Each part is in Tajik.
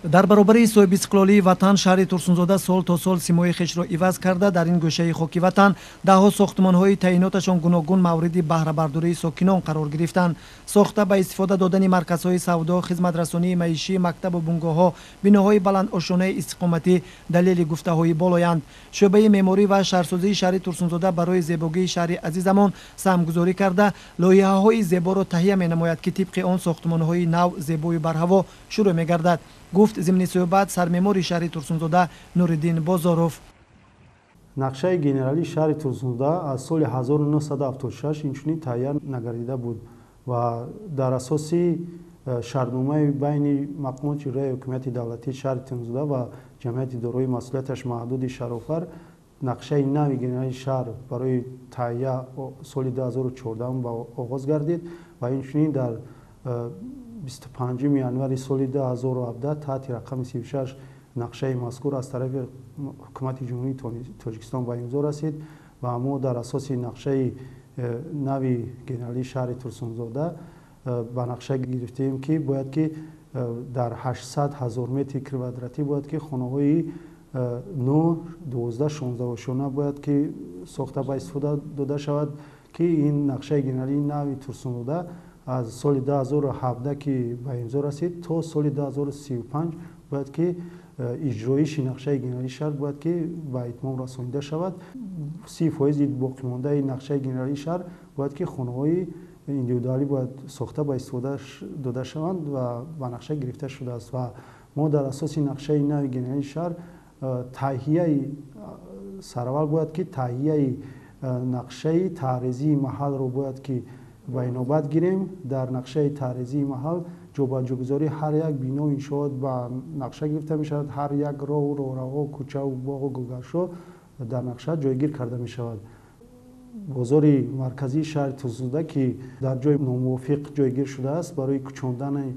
дар баробари соҳибистиқлолии ватан шаҳри Турсунзода сол то сол симои хешро иваз карда дар ин гӯшаи хоки ватан даҳҳо сохтмонҳои таъиноташон гуногун мавриди баҳрабардории сокинон қарор гирифтанд. Сохта ба истифода додани марказҳои савдо, хизматрасонии маишӣ, мактабу бунгоҳҳо, биноҳои баландошёнаи истиқоматӣ далели гуфтаҳои болоянд. шӯъбаи меъморӣ ва шаҳрсозии шаҳри Турсунзода барои зебогии шаҳри азизамон самгузорӣ карда лоиҳаҳои зеборо таҳия менамояд, ки тибқи он сохтмонҳои нав зебою бар ҳаво шурӯъ мегардад, гуфт зимни суҳбат сармеъмори шаҳри Турсунзода Нуриддин Бозоров. нақшаи генералии шаҳри Турсунзода аз соли 1976 инчунин таҳия нагардида буд ва дар асоси шартномаи байни мақомоти иҷроии ҳокимияти давлатии шаҳри Турсунзода ва ҷамъияти дорои масъулияташ маҳдуди шаҳрофар нақшаи нави генералии шаҳр барои таҳия соли 2014 ба оғоз гардид ва инчунин дар 25 январи соли 2017 таҳти рақами 36 нақшаи мазкур аз тарафи ҳукумати ҷумҳурии Тоҷикистон ба имзо расид ва мо дар асоси нақшаи нави генералии шаҳри Турсунзода ба нақша гирифтем ки бояд ки дар 800 000 метри квадратӣ бояд ки хонаҳои 9, 12, 16 ошёна бояд ки сохта ба истифода дода шавад, ки ин нақшаи генералии нави Турсунзода аз соли 2017 ки ба имзо расид то соли 2035 бояд ки иҷроиши нақшаи генералии шаҳр бояд ки ба итмом расонида шавад. 30% боқимондаи нақшаи генералии шаҳр бояд ки хонаҳои индивидуалӣ бояд сохта ба истифода дода шаванд ва ба нақша гирифта шудааст ва мо дар асоси нақшаи нави генералии шаҳр таҳияи сараввал бояд ки таҳияи нақшаи таъризии маҳалро бояд ки ба инобат гирем. дар нақшаи таъризии маҳал ҷобаҷогузории ҳар як бино иншоот ба нақша гирифта мешавад, ҳар як роҳу роҳраво, кӯчаву боғу гулгашо дар нақша ҷойгир карда мешавад. бозори марказии шаҳри Турсунзода ки дар ҷои номувофиқ ҷойгир шудааст, барои кӯчондани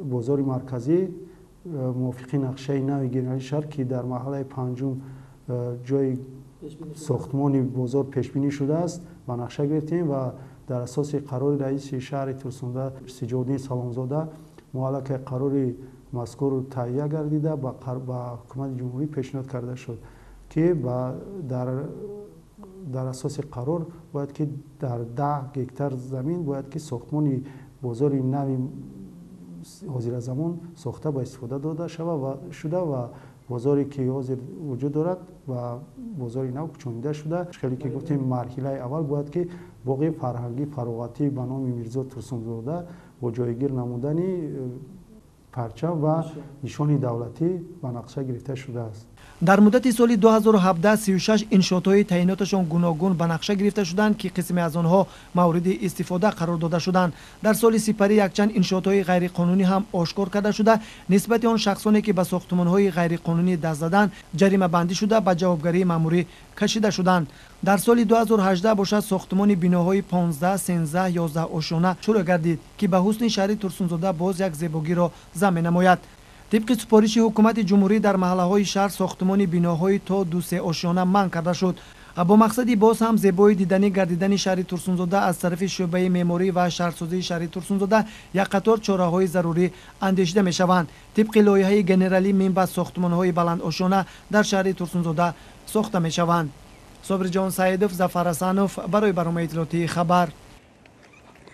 бозори марказӣ мувофиқи нақшаи нави генералии шаҳр ки дар маҳалаи панҷум ҷои сохтмони бозор пешбинӣ шудааст ба нақша гирифтем ва дар асоси қарори раиси шаҳри Турсунзода Сиҷоддин Саломзода муаллақаи қарори мазкур таҳия гардида ба ҳукумати ҷумҳурӣ пешниҳод карда шуд ки дар асоси қарор бояд ки дар 10 гектар замин бояд ки сохтмони бозори нави ҳозиразамон сохта ба истифода дода шуда ва бозоре ки ҳозир вуҷуд дорад ва бозори нав кӯчонида шуда. хеле ки гуфтем марҳилаи аввал бояд ки боғи фарҳангӣ фароғатӣ ба номи Мирзо Турсунзода бо ҷойгир намудани парчам ва нишони давлатӣ ба нақша гирифта шудааст. дар муддати соли 2017 36 иншоотҳои таъиноташон гуногун ба нақша гирифта шуданд, ки қисме аз онҳо мавриди истифода қарор дода шуданд. дар соли сипарӣ якчанд иншоотҳои ғайриқонунӣ ҳам ошкор карда шуда, нисбати он шахсоне ки ба сохтмонҳои ғайриқонунӣ даст заданд ҷаримабандӣ шуда ба ҷавобгарии маъмурӣ кашида шуданд. дар соли 2018 бошад сохтмони биноҳои 15, 13, 11 ошёна шурӯъ гардид, ки ба ҳусни шаҳри Турсунзода боз як зебогиро зам менамояд. тибқи супориши ҳукумати ҷумҳурӣ дар маҳаллаҳои шаҳр сохтмони биноҳои то 2-3 ошёна манъ карда шуд. бомақсади боз ҳам зебои дидани гардидани шаҳри Турсунзода аз тарафи шӯъбаи меъморӣ ва шаҳрсозии шаҳри Турсунзода як қатор чораҳои зарурӣ андешида мешаванд. тибқи лоиҳаи генералӣ минбаъд сохтмонҳои баландошёна дар шаҳри Турсунзода сохта мешаванд. собирҷон Саидов, Зафар Асанов барои барномаи иттилоотии хабар.